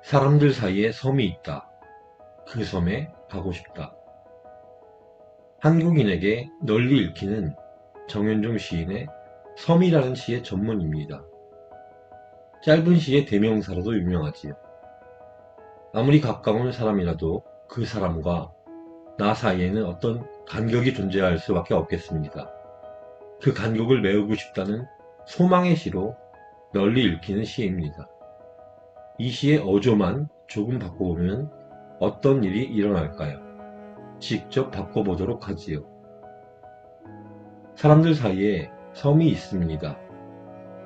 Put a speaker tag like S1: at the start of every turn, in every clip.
S1: 사람들 사이에 섬이 있다. 그 섬에 가고 싶다. 한국인에게 널리 읽히는 정현종 시인의 섬이라는 시의 전문입니다. 짧은 시의 대명사로도 유명하지요. 아무리 가까운 사람이라도 그 사람과 나 사이에는 어떤 간격이 존재할 수밖에 없겠습니다. 그 간격을 메우고 싶다는 소망의 시로 널리 읽히는 시입니다. 이 시의 어조만 조금 바꿔보면 어떤 일이 일어날까요? 직접 바꿔보도록 하지요. 사람들 사이에 섬이 있습니다.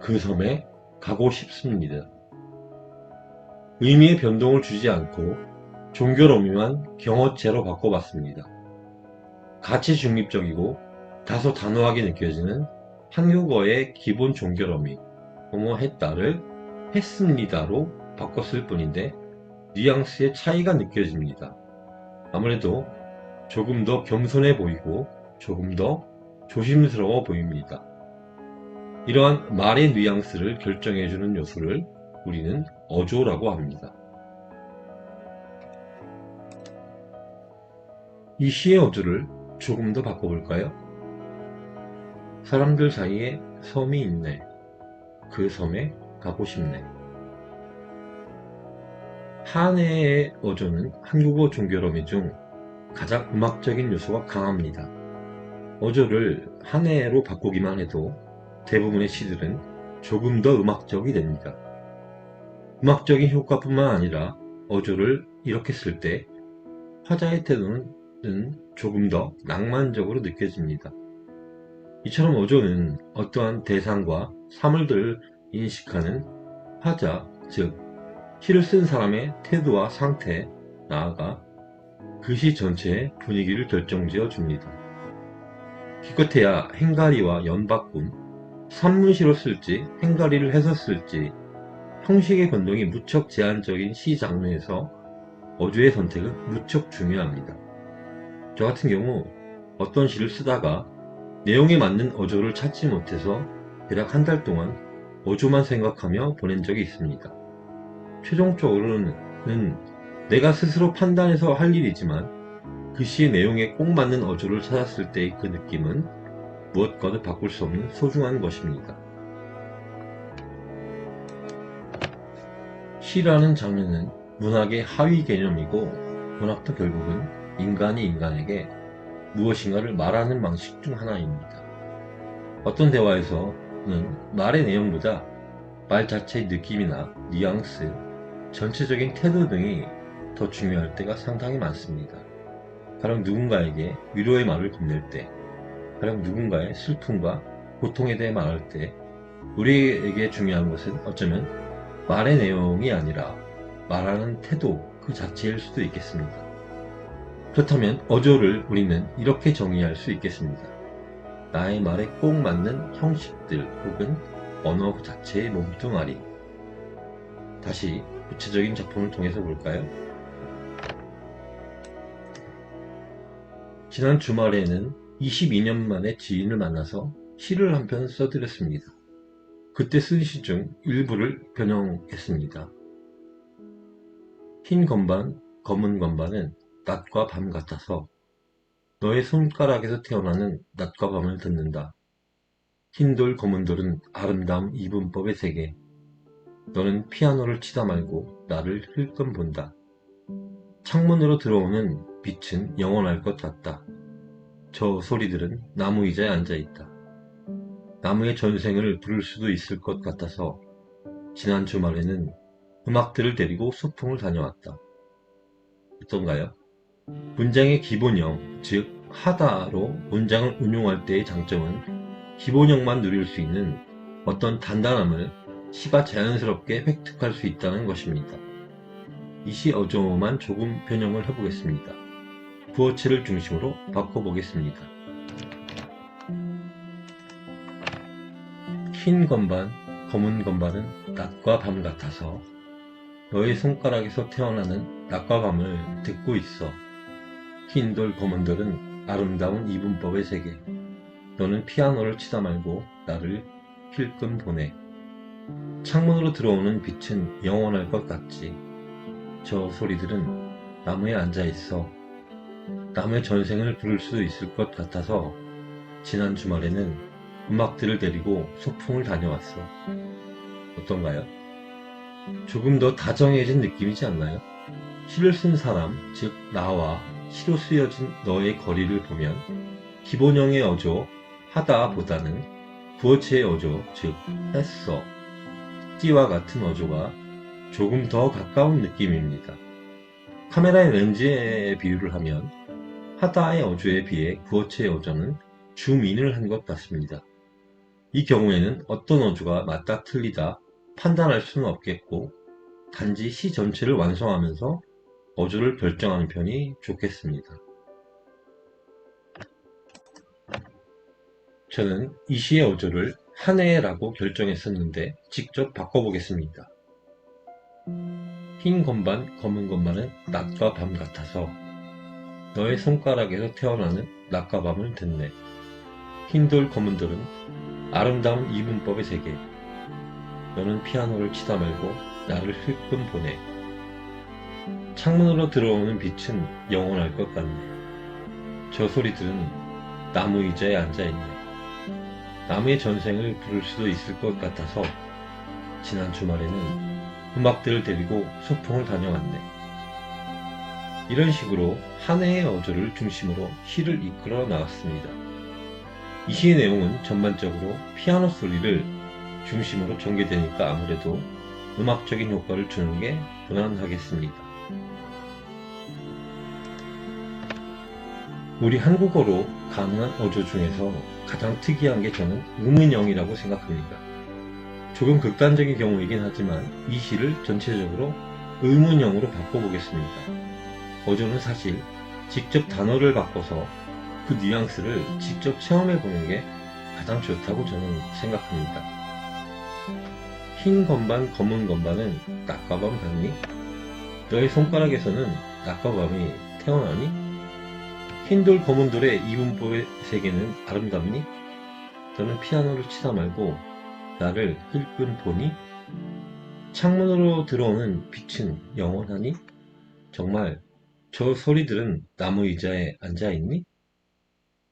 S1: 그 섬에 가고 싶습니다. 의미의 변동을 주지 않고 종교로미만 경어체로 바꿔봤습니다. 가치 중립적이고 다소 단호하게 느껴지는 한국어의 기본 종교로미, 했다를 했습니다로 바꿨을 뿐인데 뉘앙스의 차이가 느껴집니다. 아무래도 조금 더 겸손해 보이고 조금 더 조심스러워 보입니다. 이러한 말의 뉘앙스를 결정해주는 요소를 우리는 어조라고 합니다. 이 시의 어조를 조금 더 바꿔볼까요? 사람들 사이에 섬이 있네. 그 섬에 가고 싶네. 한해의 어조는 한국어 종교로미 중 가장 음악적인 요소가 강합니다. 어조를 한해로 바꾸기만 해도 대부분의 시들은 조금 더 음악적이 됩니다. 음악적인 효과뿐만 아니라 어조를 이렇게 쓸 때 화자의 태도는 조금 더 낭만적으로 느껴집니다. 이처럼 어조는 어떠한 대상과 사물들을 인식하는 화자, 즉 시를 쓴 사람의 태도와 상태, 나아가 그 시 전체의 분위기를 결정지어 줍니다. 기껏해야 행가리와 연박군, 산문시로 쓸지 행가리를 해서 쓸지 형식의 변동이 무척 제한적인 시 장르에서 어조의 선택은 무척 중요합니다. 저 같은 경우 어떤 시를 쓰다가 내용에 맞는 어조를 찾지 못해서 대략 한 달 동안 어조만 생각하며 보낸 적이 있습니다. 최종적으로는 내가 스스로 판단해서 할 일이지만 그 시의 내용에 꼭 맞는 어조를 찾았을 때의 그 느낌은 무엇과도 바꿀 수 없는 소중한 것입니다. 시라는 장르는 문학의 하위 개념이고 문학도 결국은 인간이 인간에게 무엇인가를 말하는 방식 중 하나입니다. 어떤 대화에서는 말의 내용보다 말 자체의 느낌이나 뉘앙스, 전체적인 태도 등이 더 중요할 때가 상당히 많습니다. 가령 누군가에게 위로의 말을 건넬 때, 가령 누군가의 슬픔과 고통에 대해 말할 때 우리에게 중요한 것은 어쩌면 말의 내용이 아니라 말하는 태도 그 자체일 수도 있겠습니다. 그렇다면 어조를 우리는 이렇게 정의할 수 있겠습니다. 나의 말에 꼭 맞는 형식들 혹은 언어 자체의 몸뚱아리. 다시 구체적인 작품을 통해서 볼까요? 지난 주말에는 22년 만에 지인을 만나서 시를 한 편 써드렸습니다. 그때 쓴 시 중 일부를 변형했습니다. 흰 건반, 검은 건반은 낮과 밤 같아서 너의 손가락에서 태어나는 낮과 밤을 듣는다. 흰 돌, 검은 돌은 아름다움 이분법의 세계. 너는 피아노를 치다 말고 나를 흘끔 본다. 창문으로 들어오는 빛은 영원할 것 같다. 저 소리들은 나무 의자에 앉아있다. 나무의 전생을 부를 수도 있을 것 같아서 지난 주말에는 음악들을 데리고 소풍을 다녀왔다. 어떤가요? 문장의 기본형, 즉 하다로 문장을 운용할 때의 장점은 기본형만 누릴 수 있는 어떤 단단함을 시가 자연스럽게 획득할 수 있다는 것입니다. 이 시 어조만 조금 변형을 해보겠습니다. 부어체를 중심으로 바꿔보겠습니다. 흰 건반, 검은 건반은 낮과 밤 같아서 너의 손가락에서 태어나는 낮과 밤을 듣고 있어. 흰 돌, 검은 돌은 아름다운 이분법의 세계. 너는 피아노를 치다 말고 나를 힐끔 보내. 창문으로 들어오는 빛은 영원할 것 같지. 저 소리들은 나무에 앉아 있어. 남의 전생을 부를 수 있을 것 같아서 지난 주말에는 음악들을 데리고 소풍을 다녀왔어. 어떤가요? 조금 더 다정해진 느낌이지 않나요? 시를 쓴 사람, 즉 나와 시로 쓰여진 너의 거리를 보면 기본형의 어조 하다 보다는 구어체의 어조, 즉 했어, 띠와 같은 어조가 조금 더 가까운 느낌입니다. 카메라의 렌즈에 비유를 하면 하다의 어조에 비해 구어체의 어조는 줌인을 한 것 같습니다. 이 경우에는 어떤 어조가 맞다 틀리다 판단할 수는 없겠고 단지 시 전체를 완성하면서 어조를 결정하는 편이 좋겠습니다. 저는 이 시의 어조를 한해라고 결정했었는데 직접 바꿔보겠습니다. 흰 건반, 검은 건반은 낮과 밤 같아서 너의 손가락에서 태어나는 낮과 밤을 듣네. 흰돌 검은 돌은 아름다운 이분법의 세계. 너는 피아노를 치다 말고 나를 힐끔 보내. 창문으로 들어오는 빛은 영원할 것 같네. 저 소리들은 나무 의자에 앉아있네. 나무의 전생을 부를 수도 있을 것 같아서 지난 주말에는 음악들을 데리고 소풍을 다녀왔네. 이런 식으로 한 해의 어조를 중심으로 시를 이끌어 나갔습니다. 이 시의 내용은 전반적으로 피아노 소리를 중심으로 전개되니까 아무래도 음악적인 효과를 주는 게 무난하겠습니다. 우리 한국어로 가능한 어조 중에서 가장 특이한 게 저는 의문형이라고 생각합니다. 조금 극단적인 경우이긴 하지만 이 시를 전체적으로 의문형으로 바꿔보겠습니다. 어조는 사실 직접 단어를 바꿔서 그 뉘앙스를 직접 체험해보는 게 가장 좋다고 저는 생각합니다. 흰 건반, 검은 건반은 낮과 밤 같니? 너의 손가락에서는 낮과 밤이 태어나니? 흰돌 검은 돌의 이분법의 세계는 아름답니? 너는 피아노를 치다 말고 나를 힐끔 보니? 창문으로 들어오는 빛은 영원하니? 정말 저 소리들은 나무 의자에 앉아있니?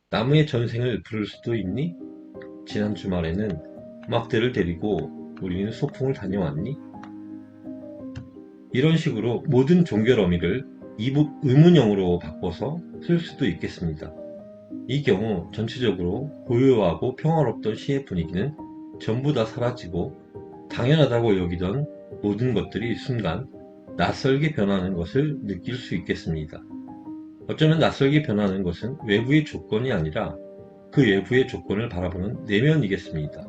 S1: 나무의 전생을 부를 수도 있니? 지난 주말에는 음악들을 데리고 우리는 소풍을 다녀왔니? 이런 식으로 모든 종결 어미를 의문형으로 바꿔서 쓸 수도 있겠습니다. 이 경우 전체적으로 고요하고 평화롭던 시의 분위기는 전부 다 사라지고 당연하다고 여기던 모든 것들이 순간 낯설게 변하는 것을 느낄 수 있겠습니다. 어쩌면 낯설게 변하는 것은 외부의 조건이 아니라 그 외부의 조건을 바라보는 내면이겠습니다.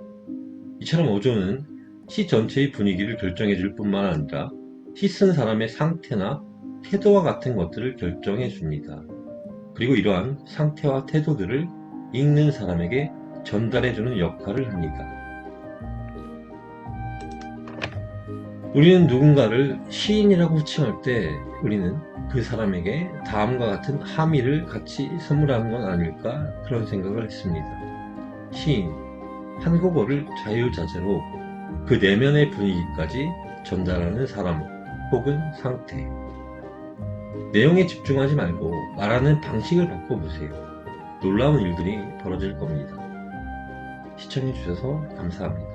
S1: 이처럼 어조는 시 전체의 분위기를 결정해 줄 뿐만 아니라 시 쓴 사람의 상태나 태도와 같은 것들을 결정해 줍니다. 그리고 이러한 상태와 태도들을 읽는 사람에게 전달해 주는 역할을 합니다. 우리는 누군가를 시인이라고 호칭할 때 우리는 그 사람에게 다음과 같은 함의를 같이 선물하는 건 아닐까 그런 생각을 했습니다. 시인, 한국어를 자유자재로 그 내면의 분위기까지 전달하는 사람 혹은 상태. 내용에 집중하지 말고 말하는 방식을 바꿔보세요. 놀라운 일들이 벌어질 겁니다. 시청해주셔서 감사합니다.